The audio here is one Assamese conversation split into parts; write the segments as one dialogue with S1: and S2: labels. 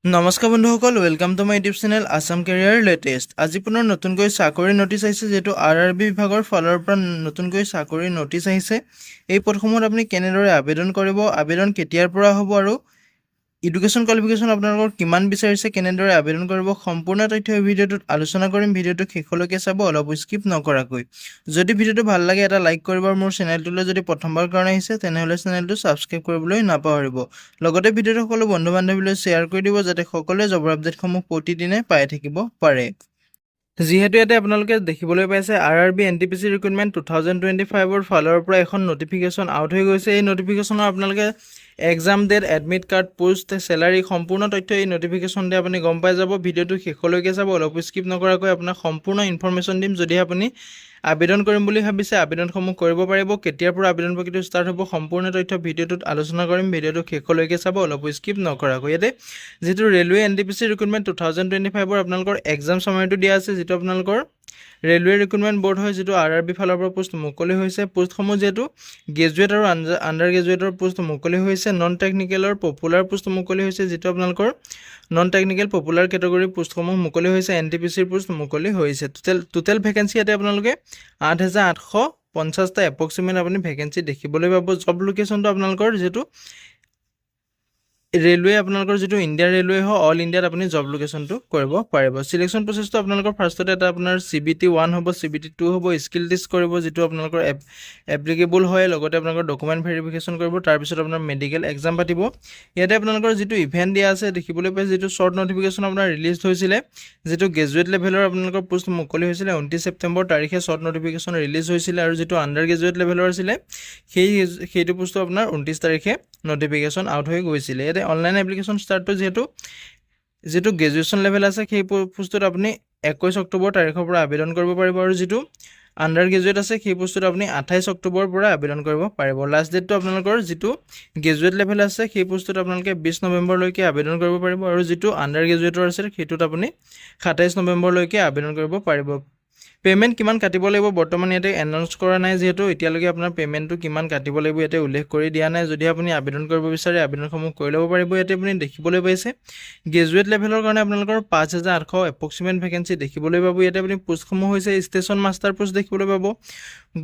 S1: নমস্কাৰ বন্ধুসকল, welcome to my YouTube channel Assam career latest. আজি পুনৰ নতুনকৈ চাকৰি নটিচ আহিছে, যিহেতু আৰআৰবি বিভাগৰ ফালৰ পৰা নতুনকৈ চাকৰি নটিচ আহিছে। এই পদসমূহত আপুনি কেনেদৰে আবেদন কৰিব, আবেদন কেতিয়াৰ পৰা হ'ব আৰু এডুকেশ্যন কোৱালিফিকেশ্যন আপোনালোকৰ কিমান বিচাৰিছে, কেনেদৰে আবেদন কৰিব, সম্পূৰ্ণ তথ্য এই ভিডিঅ'টোত আলোচনা কৰিম। ভিডিঅ'টো শেষলৈকে চাব, অলপ স্কিপ নকৰাকৈ। যদি ভিডিঅ'টো ভাল লাগে এটা লাইক কৰিব আৰু মোৰ চেনেলটোলৈ যদি প্ৰথমবাৰ কাৰণে আহিছে তেনেহ'লে চেনেলটো ছাবস্ক্ৰাইব কৰিবলৈ নাপাহৰিব। লগতে ভিডিঅ'টো সকলো বন্ধু বান্ধৱীলৈ শ্বেয়াৰ কৰি দিব, যাতে সকলোৱে জবৰ আপডেটসমূহ প্ৰতিদিনে পাই থাকিব পাৰে। যিহেতু ইয়াতে আপোনালোকে দেখিবলৈ পাইছে আৰআৰবি এনটিপিচি ৰিক্ৰুটমেণ্ট 2025ৰ ফালৰ পৰা এখন নটিফিকেশ্যন আউট হৈ গৈছে। এই নটিফিকেশ্যনৰ আপোনালোকে exam date, admit card, post, salary সম্পূৰ্ণ তথ্য এই নটিফিকেশ্যনতে আপুনি গম পাই যাব। ভিডিঅ'টো শেষলৈকে চাব, অলপ স্কিপ নকৰাকৈ আপোনাক সম্পূৰ্ণ ইনফৰমেশ্যন দিম। যদি আপুনি আবেদন কৰিম বুলি ভাবিছে আবেদনসমূহ কৰিব পাৰিব। কেতিয়াৰ পৰা আবেদন প্ৰক্ৰিয়া ষ্টাৰ্ট হ'ব সম্পূৰ্ণ তথ্য ভিডিঅ'টোত আলোচনা কৰিম। ভিডিঅ'টো শেষলৈকে চাব, অলপ স্কিপ নকৰাকৈ। ইয়াতে যিটো ৰেলৱে এনটিপিচি ৰিক্ৰুটমেণ্ট 2025ৰ আপোনালোকৰ এক্সাম চামাৰীটো দিয়া আছে, যিটো আপোনালোকৰ ৰেলৱে ৰিক্ৰুটমেণ্ট বৰ্ড হয়, যিটো আৰআৰবি ফালৰ পৰা পোষ্ট মুকলি হৈছে। পোষ্টসমূহ যিহেতু গ্ৰেজুৱেট আৰু আণ্ডাৰ গ্ৰেজুৱেটৰ পোষ্ট মুকলি হৈছে। নন টেকনিকেলৰ পপুলাৰ পোষ্ট মুকলি হৈছে, যিটো আপোনালোকৰ নন টেকনিকেল পপুলাৰ কেটেগৰীৰ পোষ্টসমূহ মুকলি হৈছে। এনটিপিচিৰ পোষ্ট মুকলি হৈছে। টোটেল ভেকেঞ্চি ইয়াতে আপোনালোকে 8,850টা এপ্ৰক্সিমেট আপুনি ভেকেঞ্চি দেখিবলৈ পাব। জব লোকেশ্যনটো আপোনালোকৰ যিহেতু ৰেলৱে আপোনালোকৰ যিটো ইণ্ডিয়া ৰেলৱে হয়, অল ইণ্ডিয়াত আপুনি জব লোকেশ্যনটো কৰিব পাৰিব। চিলেকশ্যন প্ৰচেছটো আপোনালোকৰ ফাৰ্ষ্টতে এটা আপোনাৰ CBT 1 হ'ব, CBT 2 হ'ব, স্কিল টেষ্ট কৰিব, যিটো আপোনালোকৰ এপ্লিকেবল হয়। লগতে আপোনালোকৰ ডকুমেণ্ট ভেৰিফিকেশ্যন কৰিব, তাৰপিছত আপোনাৰ মেডিকেল এক্সাম পাতিব। ইয়াতে আপোনালোকৰ যিটো ইভেণ্ট দিয়া আছে দেখিবলৈ পাইছে, যিটো শ্বৰ্ট নটিফিকেশ্যন আপোনাৰ ৰিলিজ হৈছিলে, যিটো গ্ৰেজুৱেট লেভেলৰ আপোনালোকৰ পোষ্ট মুকলি হৈছিলে 29 ছেপ্টেম্বৰ তাৰিখে শ্বৰ্ট নটিফিকেশ্যন ৰিলিজ হৈছিলে। আৰু যিটো আণ্ডাৰ গ্ৰেজুৱেট লেভেলৰ আছিলে সেইটো পোষ্টটো আপোনাৰ 29 তাৰিখে নটিফিকেশ্যন আউট হৈ গৈছিলে। ইয়াতে অনলাইন এপ্লিকেশ্যন ষ্টাৰ্টটো যিটো গ্ৰেজুৱেশ্যন লেভেল আছে সেই পোষ্টটোত আপুনি 21 অক্টোবৰ তাৰিখৰ পৰা আবেদন কৰিব পাৰিব। আৰু যিটো আণ্ডাৰ গ্ৰেজুৱেট আছে সেই পোষ্টটোত আপুনি 28 অক্টোবৰৰ পৰা আবেদন কৰিব পাৰিব। লাষ্ট ডেটটো আপোনালোকৰ যিটো গ্ৰেজুৱেট লেভেল আছে সেই পোষ্টটোত আপোনালোকে 20 নৱেম্বৰলৈকে আবেদন কৰিব পাৰিব। আৰু যিটো আণ্ডাৰ গ্ৰেজুৱেটৰ আছে সেইটোত আপুনি 27 নৱেম্বৰলৈকে আবেদন কৰিব পাৰিব। পে'মেণ্ট কিমান কাটিব লাগিব বৰ্তমান ইয়াতে এনাউন্স কৰা নাই, যিহেতু এতিয়ালৈকে আপোনাৰ পে'মেণ্টটো কিমান কাটিব লাগিব ইয়াতে উল্লেখ কৰি দিয়া নাই। যদি আপুনি আবেদন কৰিব বিচাৰে আবেদনসমূহ কৰি ল'ব পাৰিব। ইয়াতে আপুনি দেখিবলৈ পাইছে গ্ৰেজুৱেট লেভেলৰ কাৰণে আপোনালোকৰ 5,800 এপ্ৰক্সিমেট ভেকেঞ্চি দেখিবলৈ পাব। ইয়াতে আপুনি পোষ্টসমূহ হৈছে ষ্টেচন মাষ্টাৰ পোষ্ট দেখিবলৈ পাব,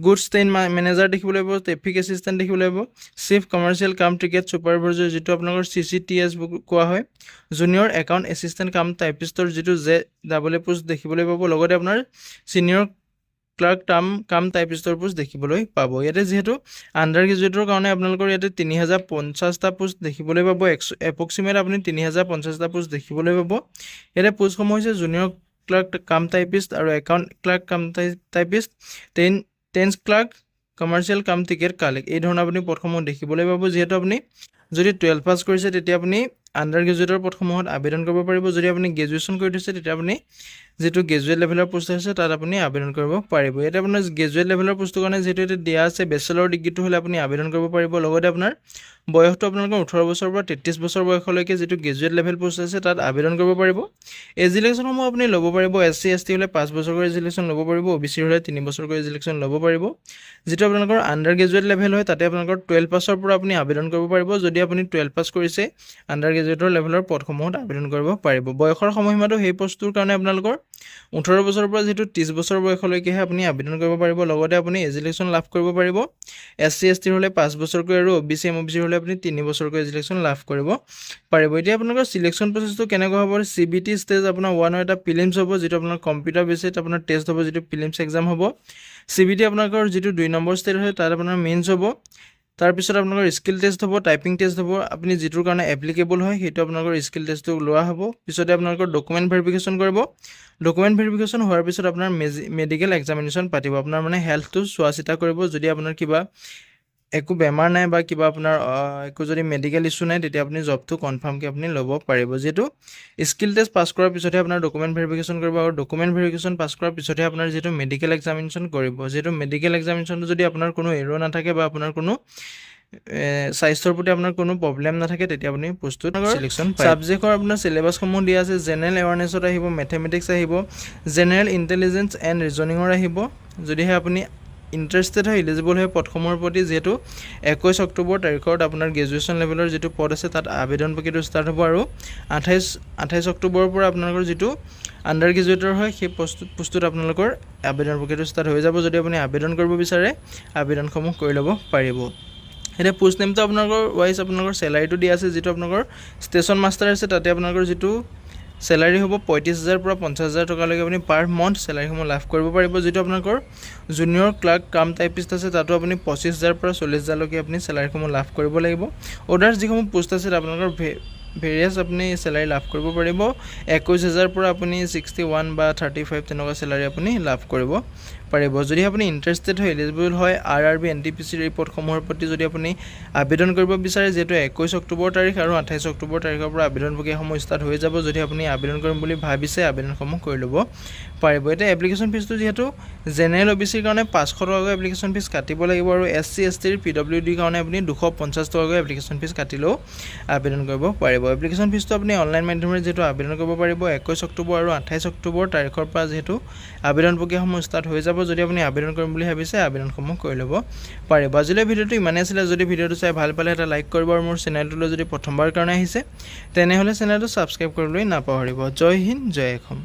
S1: গুডছ ট্ৰেইন মেনেজাৰ দেখিবলৈ পাব, ট্ৰেফিক এছিষ্টেণ্ট দেখিবলৈ পাব, চিফ কমাৰ্চিয়েল কাম টিকেট ছুপাৰভাইজাৰ, যিটো আপোনালোকৰ CCTS কোৱা হয়, জুনিয়ৰ একাউণ্ট এছিষ্টেণ্ট কাম টাইপিষ্টৰ যিটো JEE পোষ্ট দেখিবলৈ পাব। লগতে আপোনাৰ চিনিয়ৰ ক্লাৰ্ক কাম টাইপিষ্টৰ পোষ্ট দেখিবলৈ পাব। ইয়াতে যিহেতু আণ্ডাৰ গ্ৰেজুৱেটৰ কাৰণে আপোনালোকৰ ইয়াতে 3,050টা পোষ্ট দেখিবলৈ পাব। এপ্ৰক্সিমেট আপুনি 3,050টা পোষ্ট দেখিবলৈ পাব। ইয়াতে পোষ্টসমূহ হৈছে জুনিয়ৰ ক্লাৰ্ক কাম টাইপিষ্ট আৰু একাউণ্ট ক্লাৰ্ক কাম টাইপিষ্ট, টেন্স ক্লাৰ্ক, কমাৰ্চিয়েল কাম টিকেট কালেক্ট, এই ধৰণৰ আপুনি পদসমূহ দেখিবলৈ পাব। যিহেতু আপুনি যদি 12 পাছ কৰিছে তেতিয়া আপুনি আণ্ডাৰ গ্ৰেজুৱেটৰ পদসমূহত আবেদন কৰিব পাৰিব। যদি আপুনি গ্ৰেজুৱেশ্যন কৰি থৈছে তেতিয়া আপুনি যিটো গ্ৰেজুৱেট লেভেলৰ পোষ্ট আছে তাত আপুনি আবেদন কৰিব পাৰিব। ইয়াতে আপোনাৰ গ্ৰেজুৱেট লেভেলৰ পোষ্টৰ কাৰণে যিহেতু ইয়াতে দিয়া আছে বেচেলৰ ডিগ্ৰীটো হ'লে আপুনি আবেদন কৰিব পাৰিব। লগতে আপোনাৰ বয়সটো আপোনালোকৰ 18 বছৰৰ পৰা 33 বছৰ বয়সলৈকে যিটো গ্ৰেজুৱেট লেভেল পোষ্ট আছে তাত আবেদন কৰিব পাৰিব। এজিলেকশ্যনসমূহ আপুনি ল'ব পাৰিব। SC ST হ'লে 5 বছৰকৈ এজিলেকশ্যন ল'ব পাৰিব, OBC হ'লে 3 বছৰকৈ এজিলেকশ্যন ল'ব পাৰিব। যিটো আপোনালোকৰ আণ্ডাৰ গ্ৰেজুৱেট লেভেল হয় তাতে আপোনালোকৰ 12 পাছৰ পৰা আপুনি আবেদন কৰিব পাৰিব। যদি আপুনি 12 পাছ কৰিছে আণ্ডাৰ গ্ৰেজুৱেটৰ লেভেলৰ পদসমূহত আবেদন কৰিব পাৰিব। বয়সৰ সময়সীমাটো সেই পোষ্টটোৰ কাৰণে আপোনালোকৰ 18 বছৰৰ পৰা যিটো 30 বছৰ বয়সলৈকেহে আপুনি আবেদন কৰিব পাৰিব। লগতে আপুনি এজিলেকশ্যন লাভ কৰিব পাৰিব। SC ST হ'লে 5 বছৰকৈ আৰু OBC MOBC হ'লে আপুনি 3 বছৰকৈ এজিলেকশ্যন লাভ কৰিব পাৰিব। এতিয়া আপোনালোকৰ চিলেকশ্যন প্ৰচেছটো কেনেকুৱা হ'ব? CBT ষ্টেজ আপোনাৰ 1ৰ এটা প্ৰিলিমছ হ'ব, যিটো আপোনাৰ কম্পিউটাৰ বেচিত আপোনাৰ টেষ্ট হ'ব, যিটো প্ৰিলিমছ এক্সাম হ'ব। CBT আপোনালোকৰ যিটো 2 নম্বৰ ষ্টেজ হয় তাত আপোনাৰ মেইনছ হ'ব। তাৰপিছত আপোনালোকৰ স্কিল টেষ্ট হ'ব, টাইপিং টেষ্ট হ'ব। আপুনি যিটোৰ কাৰণে এপ্লিকেবল হয় সেইটো আপোনালোকৰ স্কিল টেষ্টটো লোৱা হ'ব। পিছতে আপোনালোকৰ ডকুমেণ্ট ভেৰিফিকেশ্যন কৰিব। ডকুমেণ্ট ভেৰিফিকেশ্যন হোৱাৰ পিছত আপোনাৰ মেডিকেল এক্সামিনেশ্যন পাতিব। আপোনাৰ মানে হেল্থটো চোৱা চিতা কৰিব। যদি আপোনাৰ কিবা একো বেমাৰ নাই বা কিবা আপোনাৰ একো যদি মেডিকেল ইছ্যু নাই তেতিয়া আপুনি জবটো কনফাৰ্মকৈ আপুনি ল'ব পাৰিব। যিহেতু স্কিল টেষ্ট পাছ কৰাৰ পিছতহে আপোনাৰ ডকুমেণ্ট ভেৰিফিকেশ্যন কৰিব, আৰু ডকুমেণ্ট ভেৰিফিকেশ্যন পাছ কৰাৰ পিছতহে আপোনাৰ যিটো মেডিকেল এক্সামিনেশ্যন কৰিব। যিহেতু মেডিকেল এক্সামিনেশ্যনটো যদি আপোনাৰ কোনো এৰৰ নাথাকে বা আপোনাৰ কোনো স্বাস্থ্যৰ প্ৰতি আপোনাৰ কোনো প্ৰব্লেম নাথাকে তেতিয়া আপুনি পোষ্টটোত চিলেকশ্যন পায়। ছাবজেক্টৰ আপোনাৰ চিলেবাছসমূহ দিয়া আছে। জেনেৰেল এৱাৰনেছত আহিব, মেথমেটিক্স আহিব, জেনেৰেল ইণ্টেলিজেঞ্চ এণ্ড ৰিজনিঙৰ আহিব। যদিহে আপুনি ইণ্টাৰেষ্টেড হয় ইলিজিবল হয় পদসমূহৰ প্ৰতি যিহেতু 21 অক্টোবৰ তাৰিখত আপোনাৰ গ্ৰেজুৱেশ্যন লেভেলৰ যিটো পদ আছে তাত আবেদন প্ৰক্ৰিয়াটো ষ্টাৰ্ট হ'ব আৰু 28 অক্টোবৰৰ পৰা আপোনালোকৰ যিটো আণ্ডাৰ গ্ৰেজুৱেটৰ হয় সেই পোষ্টটোত আপোনালোকৰ আবেদন প্ৰক্ৰিয়াটো ষ্টাৰ্ট হৈ যাব যদি আপুনি আবেদন কৰিব বিচাৰে আবেদনসমূহ কৰি ল'ব পাৰিব এতিয়া পোষ্ট নেমটো আপোনালোকৰ ৱাইজ আপোনালোকৰ চেলাৰীটো দিয়া আছে যিটো আপোনালোকৰ ষ্টেচন মাষ্টাৰ আছে তাতে আপোনালোকৰ যিটো চেলাৰী হ'ব 35,000 পৰা 50,000 টকালৈকে আপুনি পাৰ মন্থ চেলাৰীসমূহ লাভ কৰিব পাৰিব যিটো আপোনালোকৰ জুনিয়ৰ ক্লাৰ্ক কাম টাইপিষ্ট আছে তাতো আপুনি 25,000 পৰা 40,000 লৈকে আপুনি চেলাৰীসমূহ লাভ কৰিব লাগিব অৰ্ডাৰ্ছ যিসমূহ পোষ্ট আছে আপোনালোকৰ ভেৰিয়াছ আপুনি চেলাৰী লাভ কৰিব পাৰিব 21,000 পৰা আপুনি 61 বা 35 তেনেকুৱা চেলাৰী আপুনি লাভ কৰিব পাৰিব যদি আপুনি ইণ্টাৰেষ্টেড হয় এলিজিবল হয় আৰআৰবি এনটিপিচিৰ এই পদসমূহৰ প্ৰতি যদি আপুনি আবেদন কৰিব বিচাৰে যেহেতু 21 অক্টোবৰ তাৰিখ আৰু 28 অক্টোবৰ তাৰিখৰ পৰা আবেদন প্ৰক্ৰিয়াসমূহ ষ্টাৰ্ট হৈ যাব যদি আপুনি আবেদন কৰিম বুলি ভাবিছে আবেদনসমূহ কৰি ল'ব পাৰিব এতিয়া এপ্লিকেশ্যন ফিজটো যিহেতু জেনেৰেল অবিচিৰ কাৰণে 500 টকাকৈ এপ্লিকেশ্যন ফিজ কাটিব লাগিব আৰু এছচি এছটিৰ পিডব্লিউডিৰ কাৰণে আপুনি 250 টকাকৈ এপ্লিকেশ্যন ফিজ কাটিলেও আবেদন কৰিব পাৰিব এপ্লিকেশ্যন ফিজটো আপুনি অনলাইন মাধ্যমেৰে যেহেতু আবেদন কৰিব পাৰিব 21 অক্টোবৰ আৰু 28 অক্টোবৰ তাৰিখৰ পৰা যেহেতু আবেদন প্ৰক্ৰিয়াসমূহ ষ্টাৰ্ট হৈ যাব যদি আপুনি আবেদন কৰিম বুলি ভাবিছে আবেদনসমূহ কৰি ল'ব পাৰিব আজিলৈ ভিডিঅ'টো ইমানেই আছিলে যদি ভিডিঅ'টো চাই ভাল পালে এটা লাইক কৰিব আৰু মোৰ চেনেলটোলৈ যদি প্ৰথমবাৰ কাৰণে আহিছে তেনেহ'লে চেনেলটো ছাবস্ক্ৰাইব কৰিবলৈ নাপাহৰিব জয় হিন্দ জয় অসম